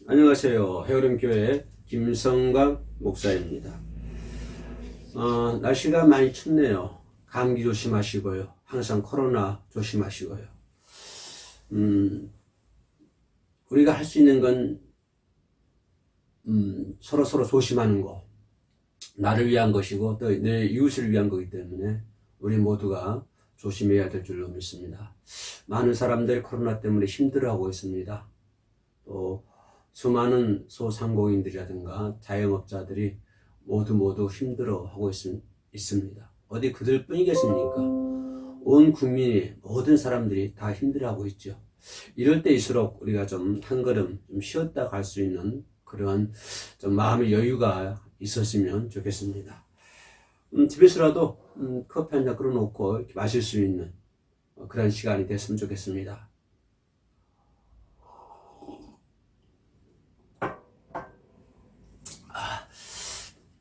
안녕하세요. 헤어림교회 김성광 목사입니다. 날씨가 많이 춥네요. 감기 조심하시고요. 항상 코로나 조심하시고요. 우리가 할 수 있는 건 서로 조심하는 거. 나를 위한 것이고 또 내 이웃을 위한 거기 때문에 우리 모두가 조심해야 될 줄로 믿습니다. 많은 사람들이 코로나 때문에 힘들어하고 있습니다. 또 수많은 소상공인들이라든가 자영업자들이 모두 힘들어하고 있습니다. 어디 그들 뿐이겠습니까? 온 국민이 모든 사람들이 다 힘들어하고 있죠. 이럴 때일수록 우리가 좀 한 걸음 좀 쉬었다 갈 수 있는 그런 좀 마음의 여유가 있었으면 좋겠습니다. 집에서라도 커피 한 잔 끓여놓고 이렇게 마실 수 있는 그런 시간이 됐으면 좋겠습니다.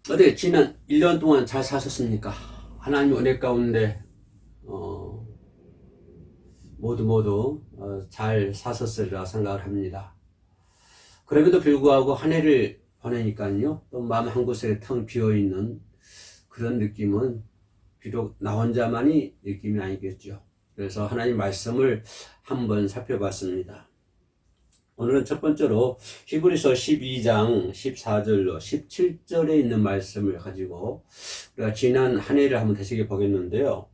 어떻게 지난 1년 동안 잘 사셨습니까? 하나님 은혜 가운데 모두 잘 사셨으리라 생각을 합니다. 그럼에도 불구하고 한 해를 보내니까요, 또 마음 한 곳에 텅 비어있는 그런 느낌은 비록 나 혼자만이 느낌이 아니겠죠. 그래서 하나님 말씀을 한번 살펴봤습니다. 오늘은 첫 번째로 히브리서 12장 14절로 17절에 있는 말씀을 가지고 우리가 지난 한 해를 한번 되새겨 보겠는데요.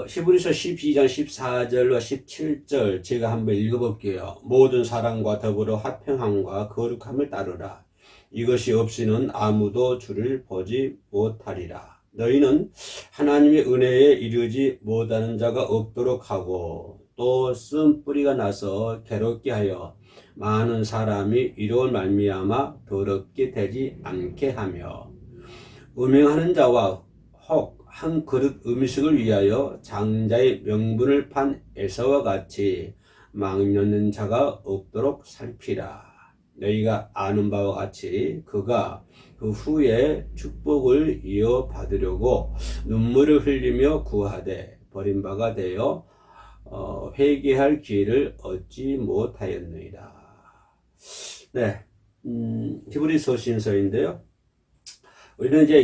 히브리서 12장 14절로 17절 제가 한번 읽어볼게요. 모든 사랑과 더불어 화평함과 거룩함을 따르라. 이것이 없이는 아무도 주를 보지 못하리라. 너희는 하나님의 은혜에 이르지 못하는 자가 없도록 하고 또 쓴뿌리가 나서 괴롭게 하여 많은 사람이 이로 말미암아 더럽게 되지 않게 하며 음행하는 자와 혹 한 그릇 음식을 위하여 장자의 명분을 판 에사와 같이 망령는 자가 없도록 살피라. 너희가 아는 바와 같이 그가 그 후에 축복을 이어받으려고 눈물을 흘리며 구하되 버림바가 되어 회개할 기회를 얻지 못하였느니라. 네, 히브리서 신서인데요. 우리는 이제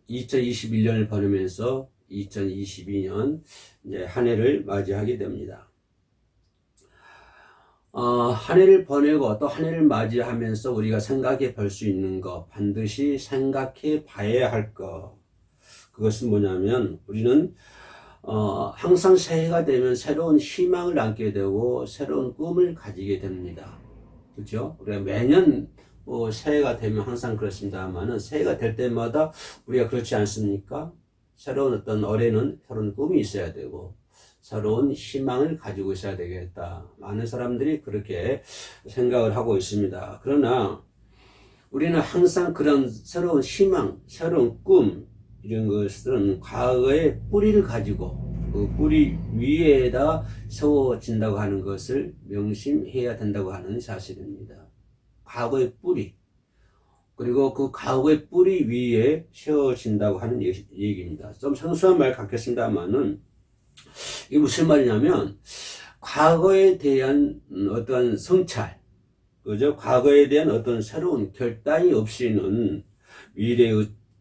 2021년을 보내면서 2022년 이제 한 해를 맞이하게 됩니다. 한 해를 보내고 또 한 해를 맞이하면서 우리가 생각해 볼 수 있는 것, 반드시 생각해 봐야 할 것, 그것은 뭐냐면 우리는 항상 새해가 되면 새로운 희망을 안게 되고 새로운 꿈을 가지게 됩니다. 그렇죠? 우리가 매년 새해가 되면 항상 그렇습니다만은 새해가 될 때마다 우리가 그렇지 않습니까? 새로운 어떤 올해는 새로운 꿈이 있어야 되고 새로운 희망을 가지고 있어야 되겠다. 많은 사람들이 그렇게 생각을 하고 있습니다. 그러나 우리는 항상 그런 새로운 희망, 새로운 꿈 이런 것들은 과거의 뿌리를 가지고 그 뿌리 위에다 세워진다고 하는 것을 명심해야 된다고 하는 사실입니다. 과거의 뿌리, 그리고 그 과거의 뿌리 위에 세워진다고 하는 얘기입니다. 좀 생소한 말 같겠습니다만은 이게 무슨 말이냐면 과거에 대한 어떤 성찰, 그죠? 과거에 대한 어떤 새로운 결단이 없이는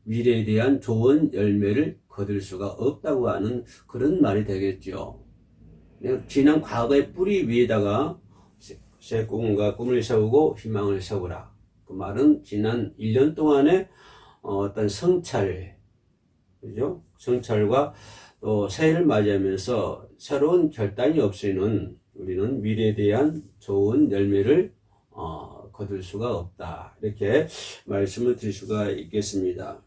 미래에 대한 좋은 열매를 거둘 수가 없다고 하는 그런 말이 되겠죠. 지난 과거의 뿌리 위에다가 새 꿈을 세우고 희망을 세우라. 그 말은 지난 1년 동안의 어떤 성찰, 그죠? 성찰과 또 새해를 맞이하면서 새로운 결단이 없이는 우리는 미래에 대한 좋은 열매를 거둘 수가 없다. 이렇게 말씀을 드릴 수가 있겠습니다.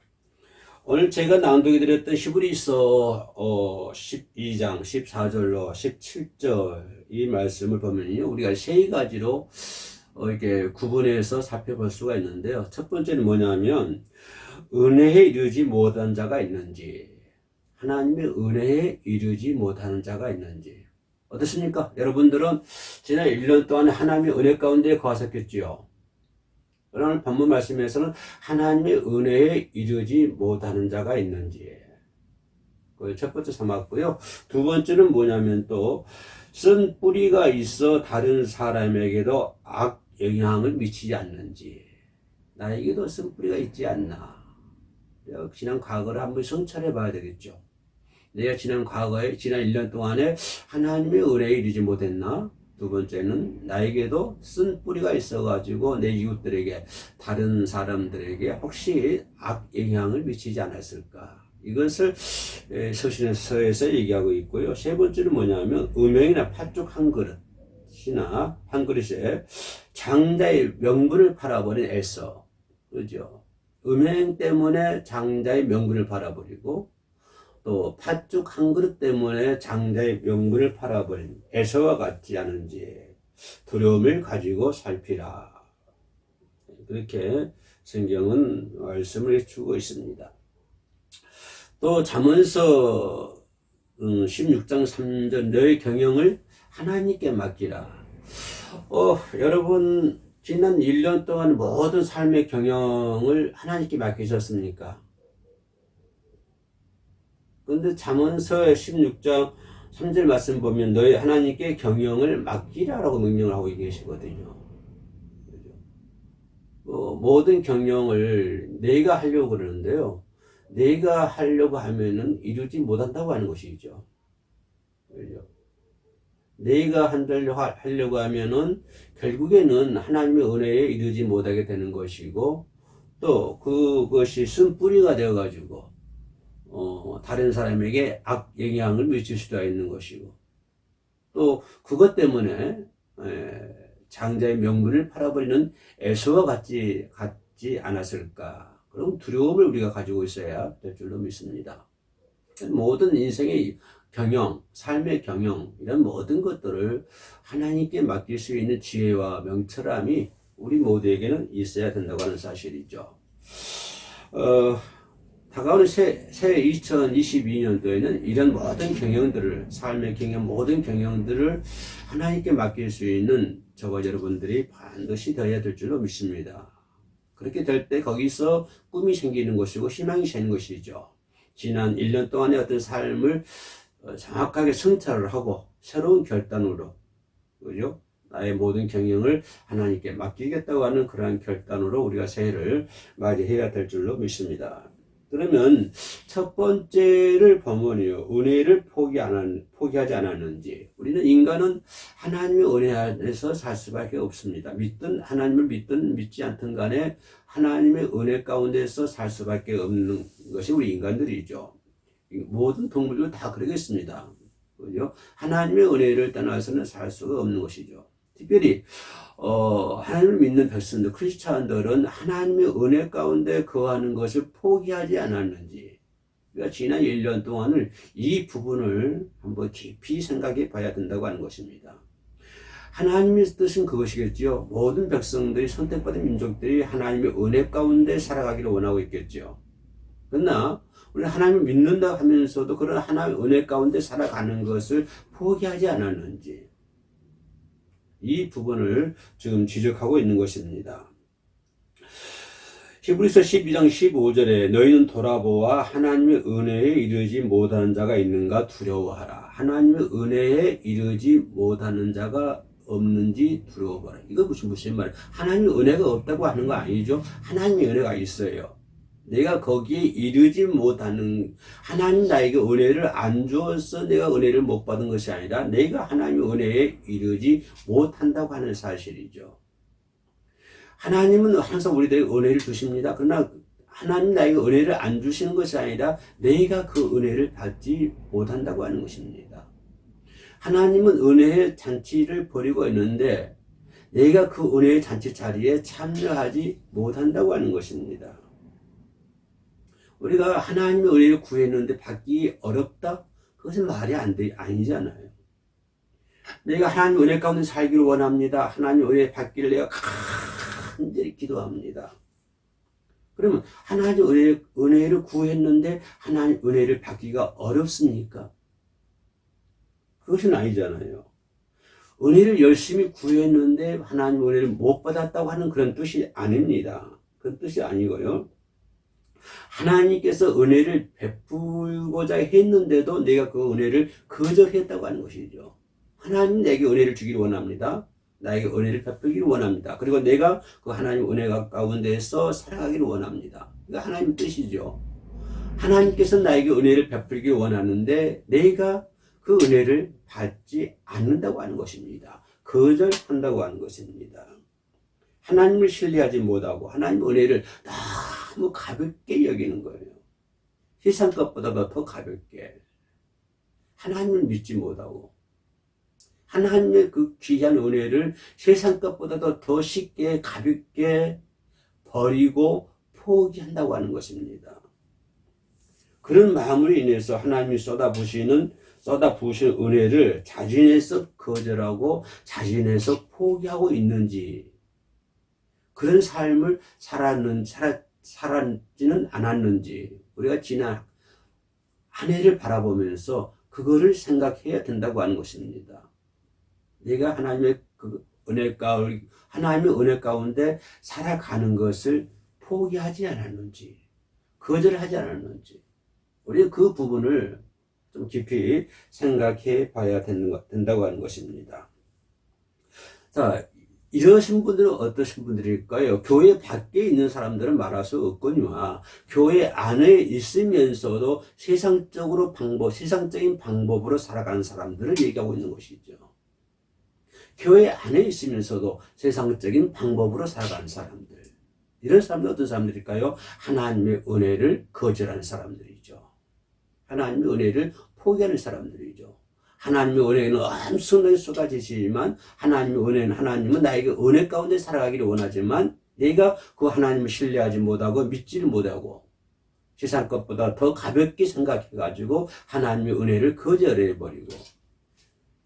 오늘 제가 낭독해 드렸던 히브리서 12장 14절로 17절 이 말씀을 보면요, 우리가 세 가지로 이렇게 구분해서 살펴볼 수가 있는데요. 첫 번째는 뭐냐면 은혜에 이르지 못한 자가 있는지, 하나님의 은혜에 이르지 못하는 자가 있는지. 어떻습니까? 여러분들은 지난 1년 동안 하나님의 은혜 가운데 거하셨겠지요. 오늘 본문 말씀에서는 하나님의 은혜에 이르지 못하는 자가 있는지. 그 첫 번째 삼았고요. 두 번째는 뭐냐면 또 쓴 뿌리가 있어 다른 사람에게도 악 영향을 미치지 않는지. 나에게도 쓴 뿌리가 있지 않나. 내가 지난 과거를 한번 성찰해 봐야 되겠죠. 내가 지난 과거에 지난 1년 동안에 하나님의 은혜에 이르지 못했나? 두 번째는 나에게도 쓴 뿌리가 있어가지고 내 이웃들에게 다른 사람들에게 혹시 악 영향을 미치지 않았을까? 이것을 서신에서 얘기하고 있고요. 세 번째는 뭐냐면 음행이나 팥죽 한 그릇이나 한 그릇에 장자의 명분을 팔아버린 에서, 그죠? 음행 때문에 장자의 명분을 팔아버리고 또 팥죽 한 그릇 때문에 장자의 명분을 팔아버린 에서와 같지 않은지 두려움을 가지고 살피라. 그렇게 성경은 말씀을 해주고 있습니다. 또 잠언서 16장 3절 너의 경영을 하나님께 맡기라. 여러분 지난 1년 동안 모든 삶의 경영을 하나님께 맡기셨습니까? 그런데 잠언서 16장 3절 말씀 보면 너희 하나님께 경영을 맡기라라고 명령을 하고 계시거든요. 모든 경영을 내가 하려고 그러는데요. 내가 하려고 하면은 이루지 못한다고 하는 것이죠. 그죠? 내가 하려고 하면은 결국에는 하나님의 은혜에 이르지 못하게 되는 것이고 또 그것이 쓴 뿌리가 되어가지고 다른 사람에게 악 영향을 미칠 수도 있는 것이고 또 그것 때문에 장자의 명분을 팔아버리는 에서와 같지 않았을까. 그럼 두려움을 우리가 가지고 있어야 될 줄로 믿습니다. 모든 인생의 경영, 삶의 경영 이런 모든 것들을 하나님께 맡길 수 있는 지혜와 명철함이 우리 모두에게는 있어야 된다고 하는 사실이죠. 다가오는 새 2022년도에는 이런 모든 경영들을, 삶의 경영, 모든 경영들을 하나님께 맡길 수 있는 저와 여러분들이 반드시 되어야 될 줄로 믿습니다. 그렇게 될 때 거기서 꿈이 생기는 것이고 희망이 생기는 것이죠. 지난 1년 동안의 어떤 삶을 정확하게 성찰을 하고 새로운 결단으로, 그죠? 나의 모든 경영을 하나님께 맡기겠다고 하는 그러한 결단으로 우리가 새해를 맞이해야 될 줄로 믿습니다. 그러면 첫 번째를 보면요, 은혜를 포기하지 않았는지. 우리는 인간은 하나님의 은혜 안에서 살 수밖에 없습니다. 하나님을 믿든 믿지 않든 간에 하나님의 은혜 가운데서 살 수밖에 없는 것이 우리 인간들이죠. 모든 동물도 다 그러겠습니다. 그죠? 하나님의 은혜를 떠나서는 살 수가 없는 것이죠. 특별히 하나님을 믿는 백성들, 크리스찬들은 하나님의 은혜 가운데 거하는 것을 포기하지 않았는지, 그러니까 지난 1년 동안을 이 부분을 한번 깊이 생각해 봐야 된다고 하는 것입니다. 하나님의 뜻은 그것이겠죠. 모든 백성들이, 선택받은 민족들이 하나님의 은혜 가운데 살아가기를 원하고 있겠죠. 그러나 우리는 하나님을 믿는다 하면서도 그런 하나님의 은혜 가운데 살아가는 것을 포기하지 않았는지, 이 부분을 지금 지적하고 있는 것입니다. 히브리서 12장 15절에 너희는 돌아보아 하나님의 은혜에 이르지 못하는 자가 있는가 두려워하라. 하나님의 은혜에 이르지 못하는 자가 없는지 두려워하라. 이거 무슨 말이에요? 하나님의 은혜가 없다고 하는 거 아니죠? 하나님의 은혜가 있어요. 내가 거기에 이르지 못하는, 하나님 나에게 은혜를 안 주어서 내가 은혜를 못 받은 것이 아니라 내가 하나님의 은혜에 이르지 못한다고 하는 사실이죠. 하나님은 항상 우리들에게 은혜를 주십니다. 그러나 하나님 나에게 은혜를 안 주시는 것이 아니라 내가 그 은혜를 받지 못한다고 하는 것입니다. 하나님은 은혜의 잔치를 벌이고 있는데 내가 그 은혜의 잔치 자리에 참여하지 못한다고 하는 것입니다. 우리가 하나님의 은혜를 구했는데 받기 어렵다? 그것은 말이 아니잖아요. 내가 하나님 은혜 가운데 살기를 원합니다. 하나님 은혜 받기를 내가 간절히 기도합니다. 그러면 하나님 은혜를 구했는데 하나님 은혜를 받기가 어렵습니까? 그것은 아니잖아요. 은혜를 열심히 구했는데 하나님 은혜를 못 받았다고 하는 그런 뜻이 아닙니다. 그런 뜻이 아니고요. 하나님께서 은혜를 베풀고자 했는데도 내가 그 은혜를 거절했다고 하는 것이죠. 하나님 내게 은혜를 주기를 원합니다. 나에게 은혜를 베풀기를 원합니다. 그리고 내가 그 하나님 은혜가 가운데서 살아가기를 원합니다. 이거 하나님 뜻이죠. 하나님께서 나에게 은혜를 베풀기를 원하는데 내가 그 은혜를 받지 않는다고 하는 것입니다. 거절한다고 하는 것입니다. 하나님을 신뢰하지 못하고 하나님 은혜를 너무 가볍게 여기는 거예요. 세상 것보다도 더 가볍게. 하나님을 믿지 못하고 하나님의 그 귀한 은혜를 세상 것보다도 더 쉽게 가볍게 버리고 포기한다고 하는 것입니다. 그런 마음으로 인해서 하나님이 쏟아부으시는 은혜를 자진해서 거절하고 자진해서 포기하고 있는지, 그런 삶을 살았지는 않았는지, 우리가 지난 한 해를 바라보면서 그거를 생각해야 된다고 하는 것입니다. 내가 하나님의 은혜 가운데 살아가는 것을 포기하지 않았는지, 거절하지 않았는지, 우리가 그 부분을 좀 깊이 생각해 봐야 된다고 하는 것입니다. 자, 이러신 분들은 어떠신 분들일까요? 교회 밖에 있는 사람들은 말할 수 없거니와 교회 안에 있으면서도 세상적인 방법으로 살아가는 사람들을 얘기하고 있는 것이죠. 교회 안에 있으면서도 세상적인 방법으로 살아가는 사람들. 이런 사람들은 어떤 사람들일까요? 하나님의 은혜를 거절하는 사람들이죠. 하나님의 은혜를 포기하는 사람들이죠. 하나님의 은혜는 엄청나게 쏟아지지만 하나님은 나에게 은혜 가운데 살아가기를 원하지만 내가 그 하나님을 신뢰하지 못하고 믿지를 못하고 세상 것보다 더 가볍게 생각해가지고 하나님의 은혜를 거절해버리고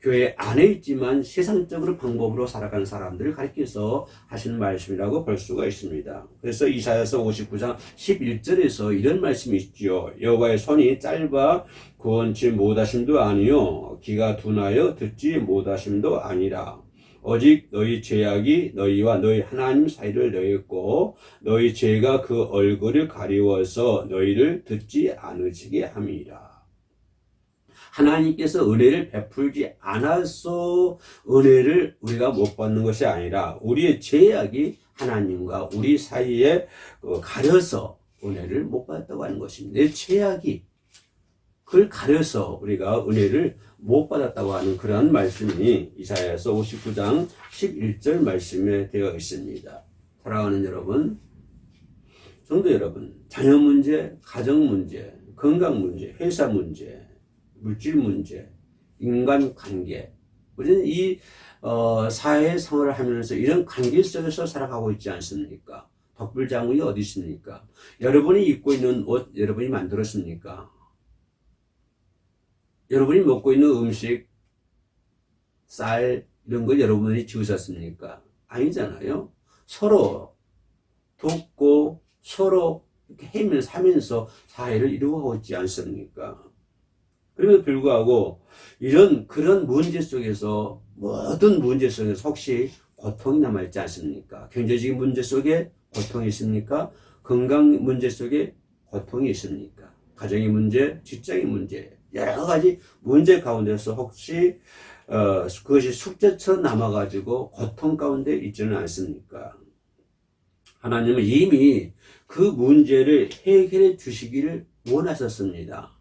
교회 안에 있지만 세상적으로 방법으로 살아가는 사람들을 가리켜서 하시는 말씀이라고 볼 수가 있습니다. 그래서 이사야서 59장 11절에서 이런 말씀이 있죠. 여호와의 손이 짧아 구원치 못하심도 아니요 귀가 둔하여 듣지 못하심도 아니라 오직 너희 죄악이 너희와 너희 하나님 사이를 너였고 너희 죄가 그 얼굴을 가리워서 너희를 듣지 않으시게 함이라. 하나님께서 은혜를 베풀지 않아서 은혜를 우리가 못 받는 것이 아니라 우리의 죄악이 하나님과 우리 사이에 가려서 은혜를 못 받았다고 하는 것입니다. 내 죄악이 그걸 가려서 우리가 은혜를 못 받았다고 하는 그러한 말씀이 이사야서 59장 11절 말씀에 되어 있습니다. 사랑하는 여러분, 성도 여러분, 자녀 문제, 가정 문제, 건강 문제, 회사 문제, 물질 문제, 인간관계, 우리는 이 사회 생활을 하면서 이런 관계 속에서 살아가고 있지 않습니까? 덕불장군이 어디 있습니까? 여러분이 입고 있는 옷 여러분이 만들었습니까? 여러분이 먹고 있는 음식, 쌀 이런 걸 여러분이 지으셨습니까? 아니잖아요. 서로 돕고 서로 이렇게 하면서 사회를 이루어가고 있지 않습니까? 그럼에도 불구하고 그런 문제 속에서 모든 문제 속에서 혹시 고통이 남아있지 않습니까? 경제적인 문제 속에 고통이 있습니까? 건강 문제 속에 고통이 있습니까? 가정의 문제, 직장의 문제, 여러 가지 문제 가운데서 혹시 그것이 숙제처럼 남아가지고 고통 가운데 있지는 않습니까? 하나님은 이미 그 문제를 해결해 주시기를 원하셨습니다.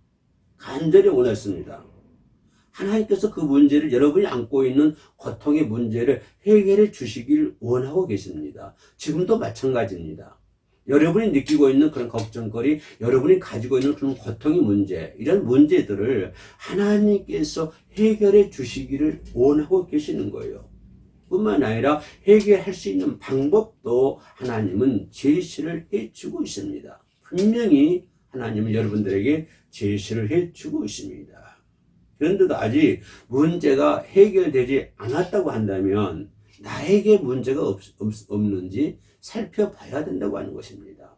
간절히 원했습니다. 하나님께서 그 문제를 여러분이 안고 있는 고통의 문제를 해결해 주시길 원하고 계십니다. 지금도 마찬가지입니다. 여러분이 느끼고 있는 그런 걱정거리, 여러분이 가지고 있는 그런 고통의 문제, 이런 문제들을 하나님께서 해결해 주시기를 원하고 계시는 거예요. 뿐만 아니라 해결할 수 있는 방법도 하나님은 제시를 해주고 있습니다. 분명히 하나님은 여러분들에게 제시를 해주고 있습니다. 그런데도 아직 문제가 해결되지 않았다고 한다면 나에게 문제가 없는지 살펴봐야 된다고 하는 것입니다.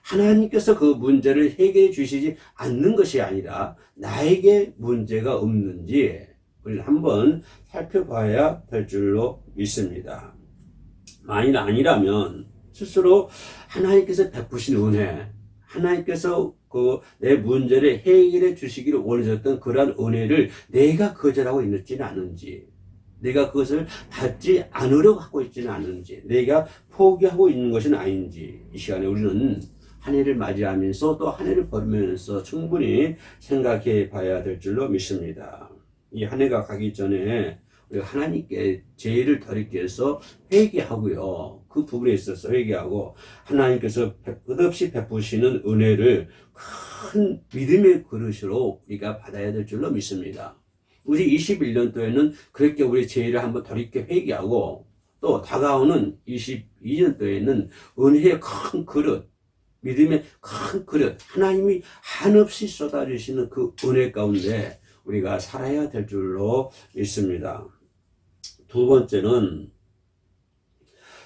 하나님께서 그 문제를 해결해 주시지 않는 것이 아니라 나에게 문제가 없는지 우리는 한번 살펴봐야 될 줄로 믿습니다. 만일 아니라면 스스로 하나님께서 베푸신 은혜, 하나님께서 그 내 문제를 해결해 주시기를 원하셨던 그러한 은혜를 내가 거절하고 있지는 않은지, 내가 그것을 받지 않으려고 하고 있지는 않은지, 내가 포기하고 있는 것은 아닌지, 이 시간에 우리는 한 해를 맞이하면서 또 한 해를 벌면서 충분히 생각해 봐야 될 줄로 믿습니다. 이 한 해가 가기 전에 우리가 하나님께 죄를 더럽게 해서 회개하고요. 그 부분에 있어서 회개하고 하나님께서 끝없이 베푸시는 은혜를 큰 믿음의 그릇으로 우리가 받아야 될 줄로 믿습니다. 우리 21년도에는 그렇게 우리 죄를 한번 더럽게 회개하고 또 다가오는 22년도에는 은혜의 큰 그릇, 믿음의 큰 그릇, 하나님이 한없이 쏟아주시는 그 은혜 가운데 우리가 살아야 될 줄로 믿습니다. 두 번째는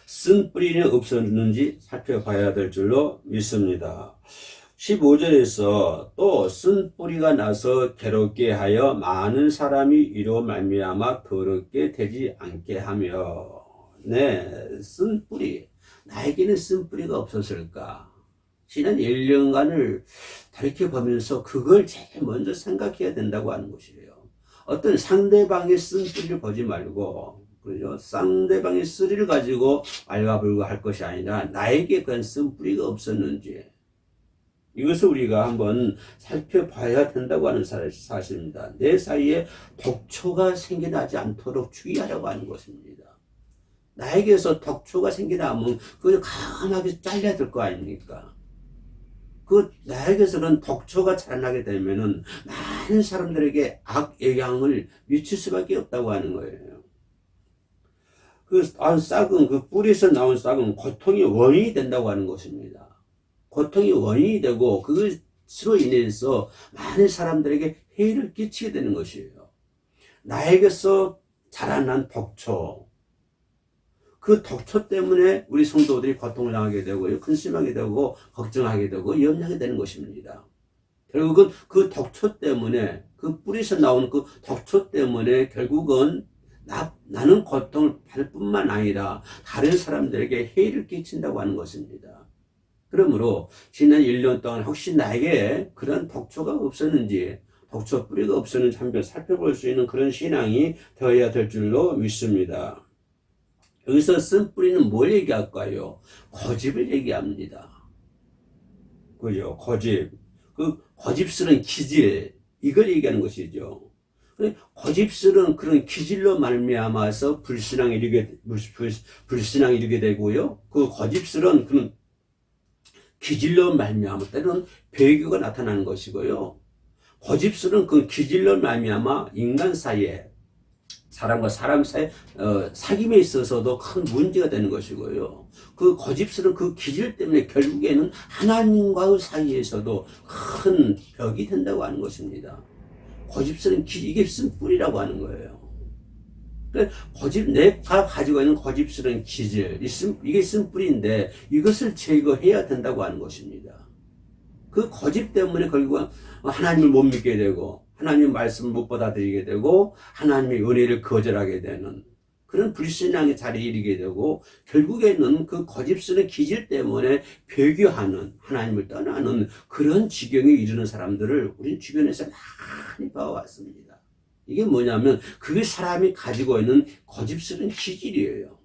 쓴 뿌리는 없었는지 살펴봐야 될 줄로 믿습니다. 15절에서 또 쓴 뿌리가 나서 괴롭게 하여 많은 사람이 이로 말미암아 더럽게 되지 않게 하며. 네, 쓴 뿌리. 나에게는 쓴 뿌리가 없었을까? 지난 1년간을 돌이켜보면서 그걸 제일 먼저 생각해야 된다고 하는 것이에요. 어떤 상대방의 쓴 뿌리를 보지 말고, 그죠? 상대방의 쓰리를 가지고 알가불가 할 것이 아니라 나에게 그런 쓴 뿌리가 없었는지, 이것을 우리가 한번 살펴봐야 된다고 하는 사실입니다. 내 사이에 독초가 생겨나지 않도록 주의하라고 하는 것입니다. 나에게서 독초가 생겨나면 그걸 강하게 잘라야 될 거 아닙니까? 나에게서 그런 독초가 자라나게 되면은 많은 사람들에게 악 영향을 미칠 수밖에 없다고 하는 거예요. 싹은, 그 뿌리에서 나온 싹은 고통의 원인이 된다고 하는 것입니다. 고통의 원인이 되고 그것으로 인해서 많은 사람들에게 해를 끼치게 되는 것이에요. 나에게서 자라난 독초, 그 독초 때문에 우리 성도들이 고통을 당하게 되고 근심하게 되고 걱정하게 되고 염려하게 되는 것입니다. 결국은 그 독초 때문에, 그 뿌리에서 나오는 그 독초 때문에 결국은 나는 고통을 받을 뿐만 아니라 다른 사람들에게 해를 끼친다고 하는 것입니다. 그러므로 지난 1년 동안 혹시 나에게 그런 독초가 없었는지, 독초 뿌리가 없었는지 한번 살펴볼 수 있는 그런 신앙이 되어야 될 줄로 믿습니다. 여기서 쓴 뿌리는 뭘 얘기할까요? 고집을 얘기합니다. 그죠? 고집. 그 고집스러운 기질, 이걸 얘기하는 것이죠. 고집스러운 그런 기질로 말미암아서 불신앙이 이르게 되고요. 그 고집스러운 그런 기질로 말미암아 때는 배교가 나타나는 것이고요. 고집스러운 그 기질로 말미암아 인간 사이에, 사람과 사람 사이 사귐에 있어서도 큰 문제가 되는 것이고요. 그 고집스러운 그 기질 때문에 결국에는 하나님과의 사이에서도 큰 벽이 된다고 하는 것입니다. 고집스러운 기질, 이게 쓴 뿌리라고 하는 거예요. 내가 가지고 있는 고집스러운 기질, 이게 쓴 뿌리인데 이것을 제거해야 된다고 하는 것입니다. 그 고집 때문에 결국은 하나님을 못 믿게 되고 하나님의 말씀을 못 받아들이게 되고 하나님의 은혜를 거절하게 되는 그런 불신앙의 자리에 이르게 되고 결국에는 그 고집스러운 기질 때문에 배교하는, 하나님을 떠나는 그런 지경에 이르는 사람들을 우리 주변에서 많이 봐왔습니다. 이게 뭐냐면 그 사람이 가지고 있는 고집스러운 기질이에요.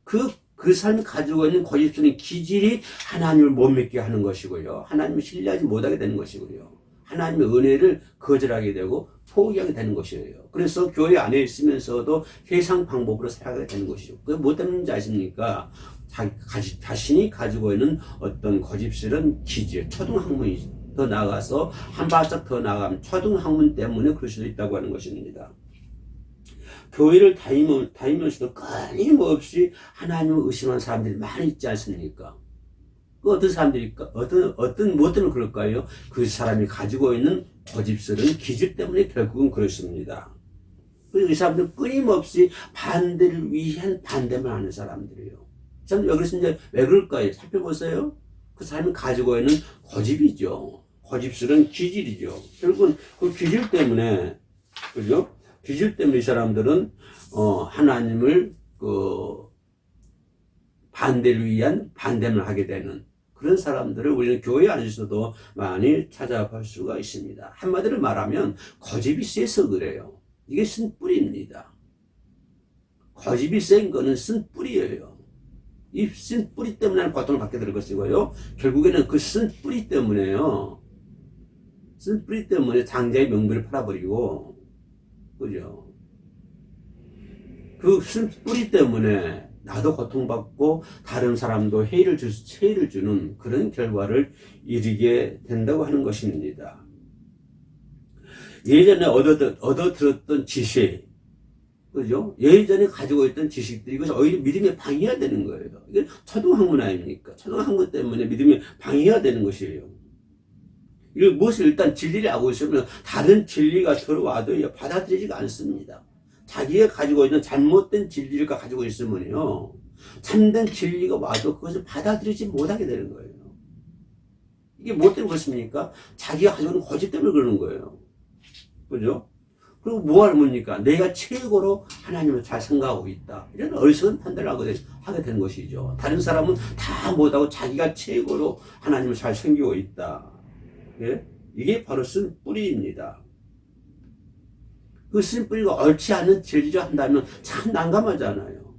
그 사람이 가지고 있는 고집스러운 기질이 하나님을 못 믿게 하는 것이고요. 하나님을 신뢰하지 못하게 되는 것이고요. 하나님의 은혜를 거절하게 되고 포기하게 되는 것이에요. 그래서 교회 안에 있으면서도 세상 방법으로 살아가게 되는 것이죠. 그게 뭐 때문인지 아십니까? 자신이 가지고 있는 어떤 고집스러운 기질, 초등학문이 더 나아가서 한 발짝 더 나아가면 초등학문 때문에 그럴 수도 있다고 하는 것입니다. 교회를 다니면서도 끊임없이 하나님을 의심하는 사람들이 많이 있지 않습니까? 그 어떤 사람들일까? 뭐 때문에 그럴까요? 그 사람이 가지고 있는 고집스러운 기질 때문에 결국은 그렇습니다. 이 사람들은 끊임없이 반대를 위한 반대만 하는 사람들이에요. 참, 여기서 이제 왜 그럴까요? 살펴보세요. 그 사람이 가지고 있는 고집이죠. 고집스러운 기질이죠. 결국은 그 기질 때문에, 그죠? 기질 때문에 이 사람들은, 하나님을 반대를 위한 반대만 하게 되는 그런 사람들을 우리는 교회 안에서도 많이 찾아볼 수가 있습니다. 한마디로 말하면 고집이 세서 그래요. 이게 쓴뿌리입니다. 고집이 센 거는 쓴뿌리예요. 이 쓴뿌리 때문에 고통을 받게 될 것이고요. 결국에는 그 쓴뿌리 때문에요. 쓴뿌리 때문에 장자의 명분을 팔아버리고, 그죠? 그 쓴뿌리 때문에 나도 고통받고 다른 사람도 해를 주는 그런 결과를 이루게 된다고 하는 것입니다. 예전에 얻어들었던 지식, 그죠? 예전에 가지고 있던 지식들이 이것이 오히려 믿음에 방해가 되는 거예요. 이게 초등학문 아닙니까? 초등학문 때문에 믿음이 방해가 되는 것이에요. 이걸 무엇을 일단 진리를 알고 있으면 다른 진리가 들어와도 받아들이지가 않습니다. 자기가 가지고 있는 잘못된 진리를 가지고 있으면요, 참된 진리가 와도 그것을 받아들이지 못하게 되는 거예요. 이게 뭐 때문에 그렇습니까? 자기가 가지고 있는 고집 때문에 그러는 거예요. 그죠? 그리고 뭐가 뭡니까? 내가 최고로 하나님을 잘 생각하고 있다. 이런 어리석은 판단을 하게 되는 것이죠. 다른 사람은 다 못하고 자기가 최고로 하나님을 잘 섬기고 있다. 예? 이게 바로 쓴 뿌리입니다. 그 쓴 뿌리가 옳지 않은 진리를 한다면 참 난감하잖아요.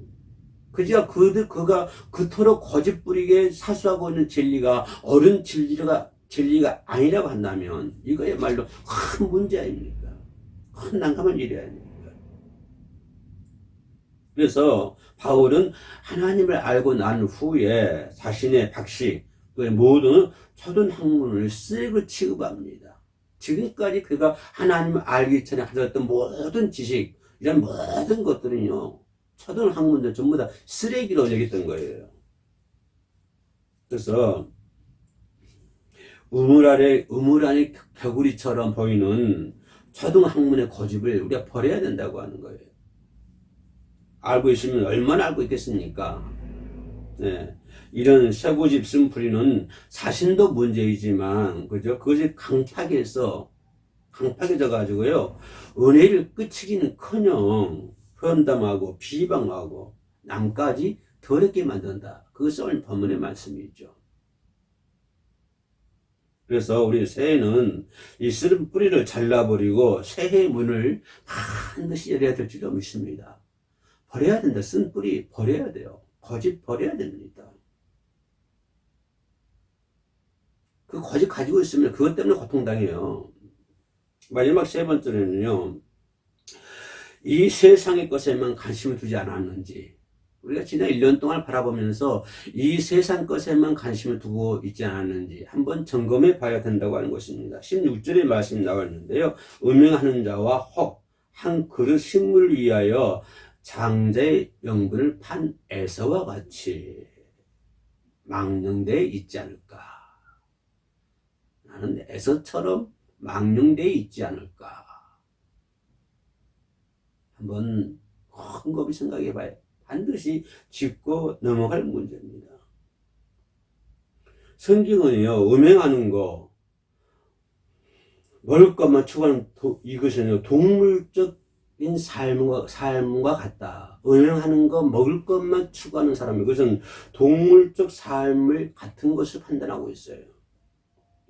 그가 그토록 고집 부리게 사수하고 있는 진리가 옳은 진리가 아니라고 한다면 이거야말로 큰 문제 아닙니까? 큰 난감한 일이 아닙니까? 그래서 바울은 하나님을 알고 난 후에 자신의 박식, 모든 초등 학문을 쓰레기로 취급합니다. 지금까지 그가 하나님을 알기 전에 가졌던 모든 지식, 이런 모든 것들은요, 초등 학문들 전부 다 쓰레기로 여겼던 거예요. 그래서 우물 안에 개구리처럼 보이는 초등 학문의 고집을 우리가 버려야 된다고 하는 거예요. 알고 있으면 얼마나 알고 있겠습니까? 네. 이런 쇠고집 쓴뿌리는 자신도 문제이지만, 그죠? 그것이 강팍해져 가지고요, 은혜를 끼치기는 커녕 험담하고 비방하고 남까지 더럽게 만든다. 그것이 오늘 본문의 말씀이죠. 그래서 우리 새해는 이 쓰는 뿌리를 잘라버리고 새해의 문을 반드시 열어야 될 줄로 믿습니다. 버려야 된다. 쓴 뿌리 버려야 돼요. 고집 버려야 됩니다. 그 고집 가지고 있으면 그것 때문에 고통당해요. 마지막 세 번째는요, 이 세상의 것에만 관심을 두지 않았는지, 우리가 지난 1년 동안 바라보면서 이 세상 것에만 관심을 두고 있지 않았는지 한번 점검해 봐야 된다고 하는 것입니다. 16절의 말씀이 나왔는데요, 음행하는 자와 혹 한 그릇 식물을 위하여 장자의 명분을 판 에서와 같이 망령되어 있지 않을까. 나는 에서처럼 망령되어 있지 않을까. 한번 곰곰이 생각해 봐요. 반드시 짚고 넘어갈 문제입니다. 성경은요, 음행하는 거, 먹을 것만 추구하는 이것은 동물적인 삶과 같다. 음행하는 거, 먹을 것만 추구하는 사람, 이것은 동물적 삶을 같은 것을 판단하고 있어요.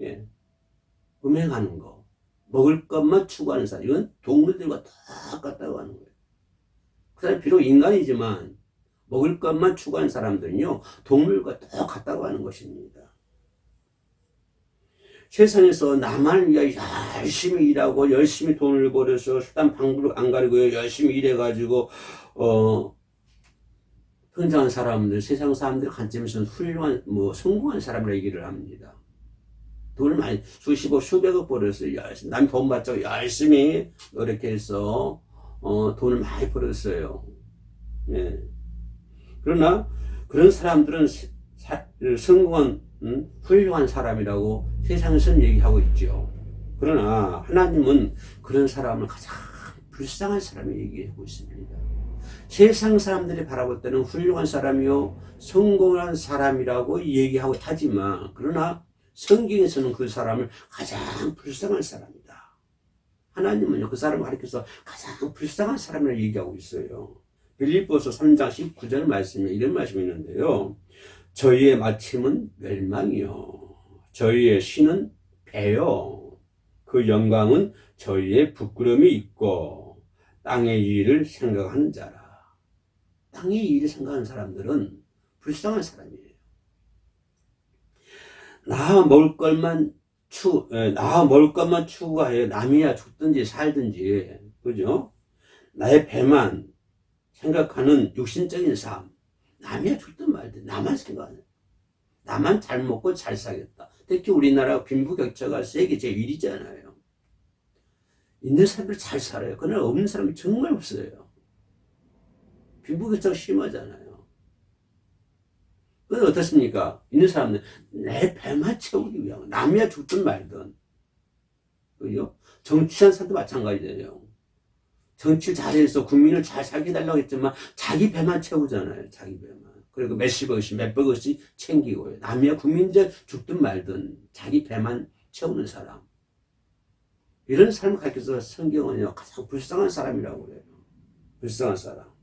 예. 음행하는 거, 먹을 것만 추구하는 사람, 이건 동물들과 똑같다고 하는 거예요. 그 사람이 비록 인간이지만 먹을 것만 추구하는 사람들은요, 동물과 똑같다고 하는 것입니다. 세상에서 나만 위하여 열심히 일하고 열심히 돈을 벌여서 수단 방법을 안 가리고 열심히 일해가지고 성장한 사람들, 세상 사람들 관점에서는 훌륭한 성공한 사람이라 얘기를 합니다. 돈을 많이 수십억 수백억 벌었어요. 남 돈 받자고 열심히 노력해서 돈을 많이 벌었어요. 예. 그러나 그런 사람들은 성공한 훌륭한 사람이라고 세상에서는 얘기하고 있죠. 그러나 하나님은 그런 사람을 가장 불쌍한 사람이 얘기하고 있습니다. 세상 사람들이 바라볼 때는 훌륭한 사람이요 성공한 사람이라고 얘기하고 하지만, 그러나 성경에서는 그 사람을 가장 불쌍한 사람이다. 하나님은요, 그 사람을 가리켜서 가장 불쌍한 사람이라고 얘기하고 있어요. 빌립보서 3장 19절 말씀에 이런 말씀이 있는데요, 저희의 마침은 멸망이요. 저희의 신은 배요. 그 영광은 저희의 부끄러움이 있고 땅의 일을 생각하는 자라. 땅의 일을 생각하는 사람들은 불쌍한 사람이에요. 나 먹을 것만 추구하여 남이야 죽든지 살든지, 그죠? 나의 배만 생각하는 육신적인 삶. 남이야 죽든 말든 나만 생각하는, 나만 잘 먹고 잘 살겠다. 특히 우리나라 빈부격차가 세계 제1위잖아요. 있는 사람들 잘 살아요. 그러나 없는 사람이 정말 없어요. 빈부격차가 심하잖아요. 그건 어떻습니까? 있는 사람들 내 배만 채우기 위한, 남이야 죽든 말든, 그죠? 정치한 사람도 마찬가지예요. 정치를 잘해서 국민을 잘 살게 해달라고 했지만 자기 배만 채우잖아요. 자기 배만. 그리고 몇십억씩 몇백억씩 챙기고요. 남이야 국민들 죽든 말든 자기 배만 채우는 사람. 이런 삶을 가르쳐서 성경은요, 가장 불쌍한 사람이라고 그래요. 불쌍한 사람.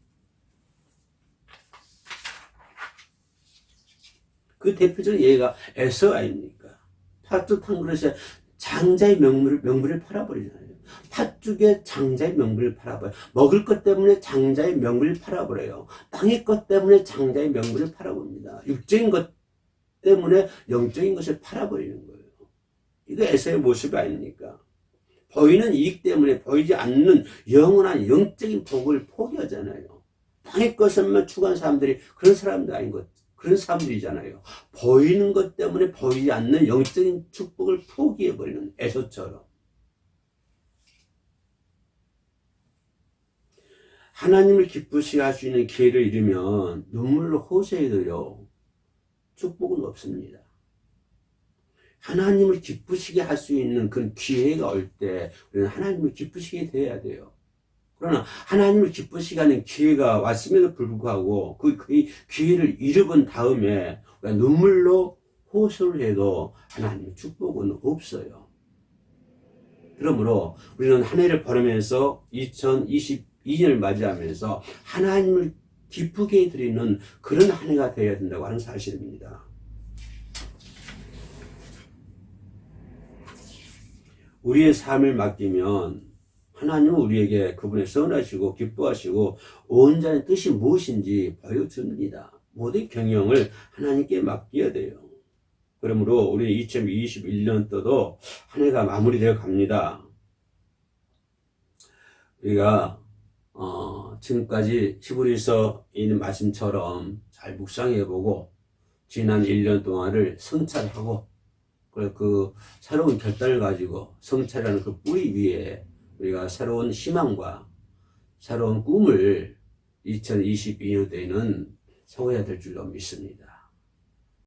그 대표적인 예가 에서 아닙니까? 팥죽 한 그릇에 장자의 명물을 팔아버리잖아요. 팥죽에 장자의 명물을 팔아버려요. 먹을 것 때문에 장자의 명물을 팔아버려요. 땅의 것 때문에 장자의 명물을 팔아버립니다. 육적인 것 때문에 영적인 것을 팔아버리는 거예요. 이거 에서의 모습이 아닙니까? 보이는 이익 때문에 보이지 않는 영원한 영적인 복을 포기하잖아요. 땅의 것만 추구한 사람들이 그런 사람도 아닌 것, 그런 사람들이잖아요. 보이는 것 때문에 보이지 않는 영적인 축복을 포기해버리는 에서처럼. 하나님을 기쁘시게 할 수 있는 기회를 잃으면 눈물로 호소해도요, 축복은 없습니다. 하나님을 기쁘시게 할 수 있는 그런 기회가 올 때 우리는 하나님을 기쁘시게 돼야 돼요. 그러나 하나님을 기쁘시게 하는 기회가 왔음에도 불구하고 그 기회를 잃어본 다음에 눈물로 호소를 해도 하나님의 축복은 없어요. 그러므로 우리는 한 해를 보내면서 2022년을 맞이하면서 하나님을 기쁘게 드리는 그런 한 해가 되어야 된다고 하는 사실입니다. 우리의 삶을 맡기면 하나님은 우리에게 그분의 선하시고 기뻐하시고 온전한 뜻이 무엇인지 보여줍니다. 모든 경영을 하나님께 맡겨야 돼요. 그러므로 우리 2021년도도 한 해가 마무리되어 갑니다. 우리가 지금까지 히브리서 있는 말씀처럼 잘 묵상해보고 지난 1년 동안을 성찰하고 그 새로운 결단을 가지고 성찰이라는 그 뿌리 위에 우리가 새로운 희망과 새로운 꿈을 2022년도에는 세워야 될 줄로 믿습니다.